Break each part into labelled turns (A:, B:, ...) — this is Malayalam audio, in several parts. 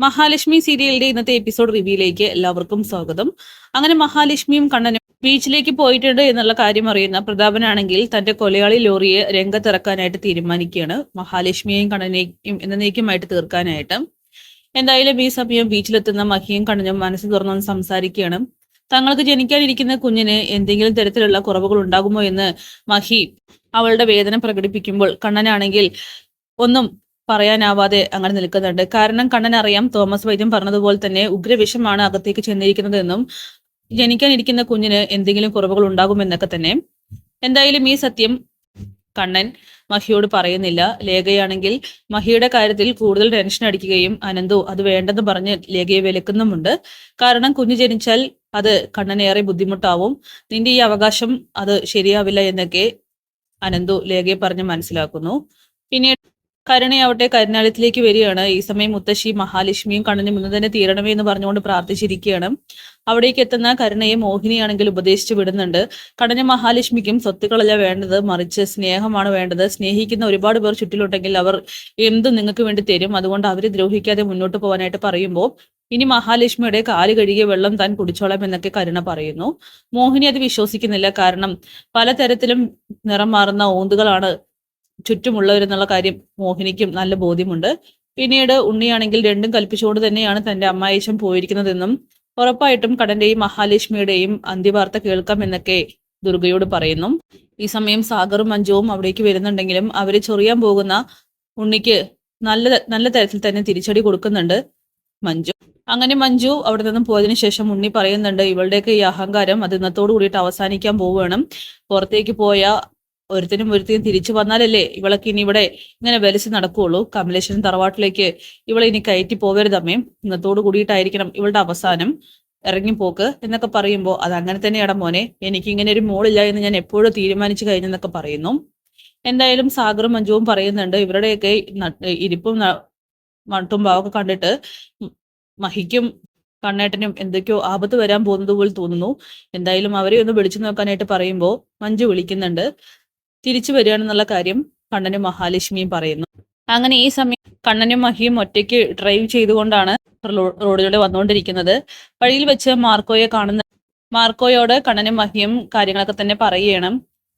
A: മഹാലക്ഷ്മി സീരിയലിന്റെ ഇന്നത്തെ എപ്പിസോഡ് റിവ്യൂയിലേക്ക് എല്ലാവർക്കും സ്വാഗതം. അങ്ങനെ മഹാലക്ഷ്മിയും കണ്ണനും ബീച്ചിലേക്ക് പോയിട്ടുണ്ട് എന്നുള്ള കാര്യം അറിയുന്ന പ്രതാപനാണെങ്കിൽ തന്റെ കൊലയാളി ലോറിയെ രംഗത്തിറക്കാനായിട്ട് തീരുമാനിക്കുകയാണ്. മഹാലക്ഷ്മിയെയും കണ്ണനെയും എന്നേക്കുമായിട്ട് തീർക്കാനായിട്ട്. എന്തായാലും ഈ സമയം ബീച്ചിലെത്തുന്ന മഹിയും കണ്ണനും മനസ്സ് തുറന്നൊന്ന് സംസാരിക്കുകയാണ്. തങ്ങൾക്ക് ജനിക്കാനിരിക്കുന്ന കുഞ്ഞിന് എന്തെങ്കിലും തരത്തിലുള്ള കുറവുകൾ ഉണ്ടാകുമോ എന്ന് മഹി അവളുടെ വേദന പ്രകടിപ്പിക്കുമ്പോൾ കണ്ണനാണെങ്കിൽ ഒന്നും പറയാനാവാതെ അങ്ങനെ നിൽക്കുന്നുണ്ട്. കാരണം കണ്ണൻ അറിയാം, തോമസ് വൈദ്യം പറഞ്ഞതുപോലെ തന്നെ ഉഗ്രവിഷമാണ് അകത്തേക്ക് ചെന്നിരിക്കുന്നതെന്നും ജനിക്കാനിരിക്കുന്ന കുഞ്ഞിന് എന്തെങ്കിലും കുറവുകൾ ഉണ്ടാകുമെന്നൊക്കെ തന്നെ. എന്തായാലും ഈ സത്യം കണ്ണൻ മഹിയോട് പറയുന്നില്ല. ലേഖയാണെങ്കിൽ മഹിയുടെ കാര്യത്തിൽ കൂടുതൽ ടെൻഷൻ അടിക്കുകയും അനന്തു അത് വേണ്ടെന്ന് പറഞ്ഞ് ലേഖയെ വിലക്കുന്നുമുണ്ട്. കാരണം കുഞ്ഞ് ജനിച്ചാൽ അത് കണ്ണനേറെ ബുദ്ധിമുട്ടാവും, നിന്റെ ഈ അവകാശം അത് ശരിയാവില്ല എന്നൊക്കെ അനന്തു ലേഖയെ പറഞ്ഞ് മനസ്സിലാക്കുന്നു. പിന്നീട് കരുണയാവട്ടെ കരുണാലയത്തിലേക്ക് വരികയാണ്. ഈ സമയം മുത്തശ്ശി മഹാലക്ഷ്മിയും കണ്ണനും ഇന്ന് തന്നെ തീരണമേ എന്ന് പറഞ്ഞുകൊണ്ട് പ്രാർത്ഥിച്ചിരിക്കുകയാണ്. അവിടേക്ക് എത്തുന്ന കരുണയെ മോഹിനിയാണെങ്കിൽ ഉപദേശിച്ചു വിടുന്നുണ്ട്. കണ്ണനും മഹാലക്ഷ്മിക്കും സ്വത്തുക്കളല്ല വേണ്ടത്, മറിച്ച് സ്നേഹമാണ് വേണ്ടത്. സ്നേഹിക്കുന്ന ഒരുപാട് പേർ ചുറ്റിലുണ്ടെങ്കിൽ അവർ എന്തും നിങ്ങൾക്ക് വേണ്ടി തരും, അതുകൊണ്ട് അവരെ ദ്രോഹിക്കാതെ മുന്നോട്ട് പോകാനായിട്ട് പറയുമ്പോൾ ഇനി മഹാലക്ഷ്മിയുടെ കാല് കഴുകിയ വെള്ളം താൻ കുടിച്ചോളാം എന്നൊക്കെ കരുണ പറയുന്നു. മോഹിനി അത് വിശ്വസിക്കുന്നില്ല. കാരണം പലതരത്തിലും നിറം മാറുന്ന ഓന്തുകളാണ് ചുറ്റുമുള്ളവരെന്നുള്ള കാര്യം മോഹിനിക്കും നല്ല ബോധ്യമുണ്ട്. പിന്നീട് ഉണ്ണിയാണെങ്കിൽ രണ്ടും കൽപ്പിച്ചുകൊണ്ട് തന്നെയാണ് തന്റെ അമ്മായിച്ചൻ പോയിരിക്കുന്നതെന്നും ഉറപ്പായിട്ടും കടന്റെയും മഹാലക്ഷ്മിയുടെയും അന്ത്യവാർത്ത കേൾക്കാം എന്നൊക്കെ ദുർഗയോട് പറയുന്നു. ഈ സമയം സാഗറും മഞ്ജുവും അവിടേക്ക് വരുന്നുണ്ടെങ്കിലും അവരെ ചൊറിയാൻ പോകുന്ന ഉണ്ണിക്ക് നല്ല തരത്തിൽ തന്നെ തിരിച്ചടി കൊടുക്കുന്നുണ്ട് മഞ്ജു. അങ്ങനെ മഞ്ജു അവിടെ നിന്നും പോയതിനു ശേഷം ഉണ്ണി പറയുന്നുണ്ട്, ഇവളുടെയൊക്കെ ഈ അഹങ്കാരം അത് ഇന്നത്തോടു കൂടിയിട്ട് അവസാനിക്കാൻ പോവുകയാണ്. പുറത്തേക്ക് പോയ ഒരുത്തിനും തിരിച്ചു വന്നാലല്ലേ ഇവളൊക്കെ ഇനി ഇവിടെ ഇങ്ങനെ വലിച്ചു നടക്കുകയുള്ളൂ. കമലേശ്വരൻ തറവാട്ടിലേക്ക് ഇവളെ ഇനി കയറ്റി പോവരുതമ്മേ, ഇന്നത്തോടു കൂടിയിട്ടായിരിക്കണം ഇവളുടെ അവസാനം ഇറങ്ങിപ്പോക്ക് എന്നൊക്കെ പറയുമ്പോൾ അത് അങ്ങനെ തന്നെയാണ് മോനെ, എനിക്ക് ഇങ്ങനെ ഒരു മോളില്ല എന്ന് ഞാൻ എപ്പോഴും തീരുമാനിച്ചു കഴിഞ്ഞെന്നൊക്കെ പറയുന്നു. എന്തായാലും സാഗറും മഞ്ജുവും പറയുന്നുണ്ട്, ഇവരുടെയൊക്കെ ഇരിപ്പും മട്ടും ഭാവമൊക്കെ കണ്ടിട്ട് മഹിക്കും കണ്ണേട്ടനും എന്തൊക്കെയോ ആപത്ത് വരാൻ പോകുന്നത് പോലെ തോന്നുന്നു. എന്തായാലും അവരെ ഒന്ന് വിളിച്ചു നോക്കാനായിട്ട് പറയുമ്പോൾ മഞ്ജു വിളിക്കുന്നുണ്ട്. തിരിച്ചു വരികയാണെന്നുള്ള കാര്യം കണ്ണനും മഹാലക്ഷ്മിയും പറയുന്നു. അങ്ങനെ ഈ സമയം കണ്ണനും മഹിയും ഒറ്റയ്ക്ക് ഡ്രൈവ് ചെയ്തുകൊണ്ടാണ് റോഡിലൂടെ വന്നുകൊണ്ടിരിക്കുന്നത്. വഴിയിൽ വെച്ച് മാർക്കോയെ കാണുന്ന മാർക്കോയോട് കണ്ണനും മഹിയും കാര്യങ്ങളൊക്കെ തന്നെ പറയുകയാണ്.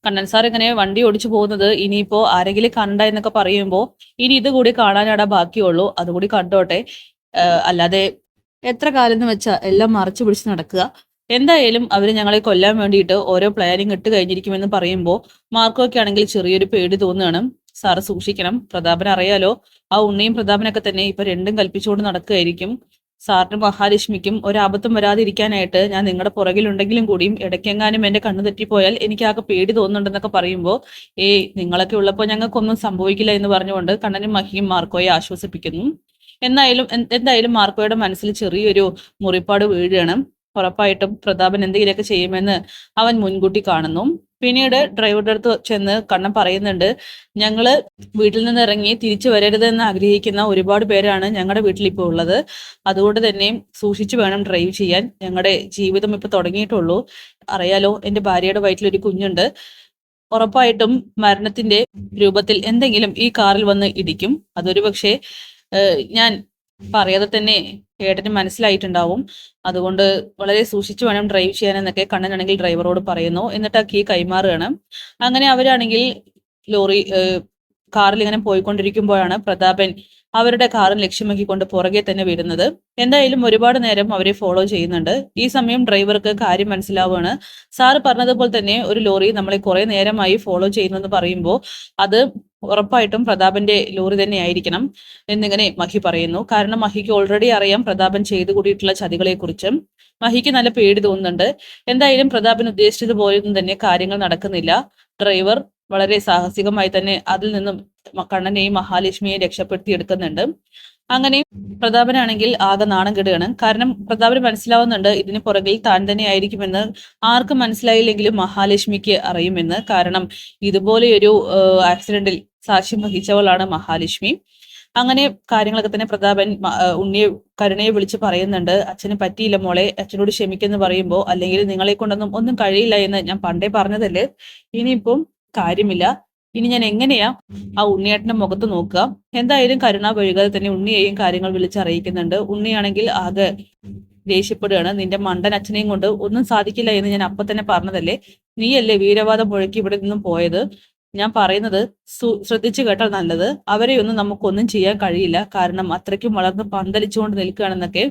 A: കണ്ണൻ സാർ ഇങ്ങനെ വണ്ടി ഓടിച്ചു പോകുന്നത് ഇനിയിപ്പോ ആരെങ്കിലും കണ്ട എന്നൊക്കെ പറയുമ്പോൾ ഇനി ഇത് കൂടി കാണാനാടാ ബാക്കിയുള്ളൂ, അതുകൂടി കണ്ടോട്ടെ, അല്ലാതെ എത്ര കാലം എന്ന് വെച്ചാൽ എല്ലാം മറച്ചു പിടിച്ച് നടക്കുക. എന്തായാലും അവര് ഞങ്ങളെ കൊല്ലാൻ വേണ്ടിയിട്ട് ഓരോ പ്ലാനിങ് ഇട്ട് കഴിഞ്ഞിരിക്കുമെന്ന് പറയുമ്പോൾ മാർക്കോയ്ക്ക് ആണെങ്കിൽ ചെറിയൊരു പേടി തോന്നുകയാണ്. സാറ് സൂക്ഷിക്കണം, പ്രതാപൻ അറിയാലോ, ആ ഉണ്ണിയും പ്രതാപനൊക്കെ തന്നെ ഇപ്പൊ രണ്ടും കൽപ്പിച്ചുകൊണ്ട് നടക്കുകയായിരിക്കും. സാറിനും മഹാലക്ഷ്മിക്കും ഒരാപത്തും വരാതിരിക്കാനായിട്ട് ഞാൻ നിങ്ങളുടെ പുറകിലുണ്ടെങ്കിലും കൂടിയും ഇടയ്ക്കെങ്ങാനും എന്റെ കണ്ണു തെറ്റിപ്പോയാൽ എനിക്ക് ആകെ പേടി തോന്നുന്നുണ്ടെന്നൊക്കെ പറയുമ്പോൾ നിങ്ങളൊക്കെ ഉള്ളപ്പോൾ ഞങ്ങൾക്കൊന്നും സംഭവിക്കില്ല എന്ന് പറഞ്ഞുകൊണ്ട് കണ്ണനും മഹിയും മാർക്കോയെ ആശ്വസിപ്പിക്കുന്നു. എന്തായാലും മാർക്കോയുടെ മനസ്സിൽ ചെറിയൊരു മുറിപ്പാട് വീഴുകയാണ്. ഉറപ്പായിട്ടും പ്രതാപൻ എന്തെങ്കിലുമൊക്കെ ചെയ്യുമെന്ന് അവൻ മുൻകൂട്ടി കാണുന്നു. പിന്നീട് ഡ്രൈവറുടെ അടുത്ത് ചെന്ന് കണ്ണൻ പറയുന്നുണ്ട്, ഞങ്ങള് വീട്ടിൽ നിന്ന് ഇറങ്ങി തിരിച്ചു വരരുതെന്ന് ആഗ്രഹിക്കുന്ന ഒരുപാട് പേരാണ് ഞങ്ങളുടെ വീട്ടിൽ ഇപ്പോൾ ഉള്ളത്, അതുകൊണ്ട് തന്നെ സൂക്ഷിച്ചു വേണം ഡ്രൈവ് ചെയ്യാൻ. ഞങ്ങളുടെ ജീവിതം ഇപ്പൊ തുടങ്ങിയിട്ടുള്ളൂ, അറിയാലോ, എന്റെ ഭാര്യയുടെ വയറ്റിലൊരു കുഞ്ഞുണ്ട്, ഉറപ്പായിട്ടും മരണത്തിന്റെ രൂപത്തിൽ എന്തെങ്കിലും ഈ കാറിൽ വന്ന് ഇടിക്കും. അതൊരു പക്ഷേ ഞാൻ പറയാതെ തന്നെ ഏട്ടന് മനസ്സിലായിട്ടുണ്ടാവും, അതുകൊണ്ട് വളരെ സൂക്ഷിച്ചു വേണം ഡ്രൈവ് ചെയ്യാനെന്നൊക്കെ കണ്ണനാണെങ്കിൽ ഡ്രൈവറോട് പറയുന്നു. എന്നിട്ട് ആ കീ കൈമാറുകയാണ്. അങ്ങനെ അവരാണെങ്കിൽ കാറിൽ ഇങ്ങനെ പോയിക്കൊണ്ടിരിക്കുമ്പോഴാണ് പ്രതാപൻ അവരുടെ കാറിൽ ലക്ഷ്യമാക്കിക്കൊണ്ട് പുറകെ തന്നെ വരുന്നത്. എന്തായാലും ഒരുപാട് നേരം അവരെ ഫോളോ ചെയ്യുന്നുണ്ട്. ഈ സമയം ഡ്രൈവർക്ക് കാര്യം മനസ്സിലാവുകയാണ്. സാറ് പറഞ്ഞതുപോലെ തന്നെ ഒരു ലോറി നമ്മളെ കുറെ നേരമായി ഫോളോ ചെയ്യുന്നെന്ന് പറയുമ്പോൾ അത് ഉറപ്പായിട്ടും പ്രതാപന്റെ ലോറി തന്നെ ആയിരിക്കണം എന്നിങ്ങനെ മഹി പറയുന്നു. കാരണം മഹിക്ക് ഓൾറെഡി അറിയാം പ്രതാപൻ ചെയ്തു കൂടിയിട്ടുള്ള ചതികളെ കുറിച്ചും. മഹിക്ക് നല്ല പേടി തോന്നുന്നുണ്ട്. എന്തായാലും പ്രതാപൻ ഉദ്ദേശിച്ചതുപോലെയൊന്നും തന്നെ കാര്യങ്ങൾ നടക്കുന്നില്ല. ഡ്രൈവർ വളരെ സാഹസികമായി തന്നെ അതിൽ നിന്നും കണ്ണനെയും മഹാലക്ഷ്മിയെയും രക്ഷപ്പെടുത്തി എടുക്കുന്നുണ്ട്. അങ്ങനെ പ്രതാപനാണെങ്കിൽ ആകെ നാണം കെടുകയാണ്. കാരണം പ്രതാപന് മനസ്സിലാവുന്നുണ്ട് ഇതിന് പുറകിൽ താൻ തന്നെ ആയിരിക്കുമെന്ന്. ആർക്കും മനസ്സിലായില്ലെങ്കിലും മഹാലക്ഷ്മിക്ക് അറിയുമെന്ന്. കാരണം ഇതുപോലെയൊരു ആക്സിഡന്റിൽ സാക്ഷ്യം വഹിച്ചവളാണ് മഹാലക്ഷ്മി. അങ്ങനെ കാര്യങ്ങളൊക്കെ തന്നെ പ്രതാപൻ കരുണയെ വിളിച്ച് പറയുന്നുണ്ട്, അച്ഛന് പറ്റിയില്ല മോളെ, അച്ഛനോട് ക്ഷമിക്കെന്ന് പറയുമ്പോൾ, അല്ലെങ്കിൽ നിങ്ങളെ കൊണ്ടൊന്നും ഒന്നും കഴിയില്ല എന്ന് ഞാൻ പണ്ടേ പറഞ്ഞതല്ലേ, ഇനിയിപ്പം കാര്യമില്ല, ഇനി ഞാൻ എങ്ങനെയാ ആ ഉണ്ണിയേട്ടന്റെ മുഖത്ത് നോക്കുക? എന്തായാലും കരുണ വൈകാതെ തന്നെ ഉണ്ണിയെയും കാര്യങ്ങൾ വിളിച്ചറിയിക്കുന്നുണ്ട്. ഉണ്ണിയാണെങ്കിൽ ആകെ ദേഷ്യപ്പെടുകയാണ്. നിന്റെ മണ്ടൻ അച്ഛനെയും കൊണ്ട് ഒന്നും സാധിക്കില്ല എന്ന് ഞാൻ അപ്പൊ തന്നെ പറഞ്ഞതല്ലേ, നീയല്ലേ വീരവാദം മുഴക്കി ഇവിടെ നിന്നും പോയത്. ഞാൻ പറയുന്നത് ശ്രദ്ധിച്ചു കേട്ടാൽ നല്ലത്. അവരെ ഒന്നും നമുക്കൊന്നും ചെയ്യാൻ കഴിയില്ല, കാരണം അത്രയ്ക്കും വളർന്ന് പന്തലിച്ചുകൊണ്ട് നിൽക്കുകയാണെന്നൊക്കെ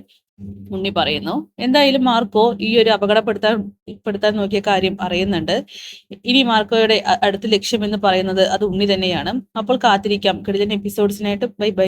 A: ഉണ്ണി പറയുന്നു. എന്തായാലും മാർക്കോ ഈ ഒരു അപകടപ്പെടുത്താൻ നോക്കിയ കാര്യം അറിയുന്നുണ്ട്. ഇനി മാർക്കോയുടെ അടുത്ത ലക്ഷ്യം എന്ന് പറയുന്നത് അത് ഉണ്ണി തന്നെയാണ്. അപ്പോൾ കാത്തിരിക്കാം കിടിലൻ എപ്പിസോഡ്സിനായിട്ട്. Bye bye.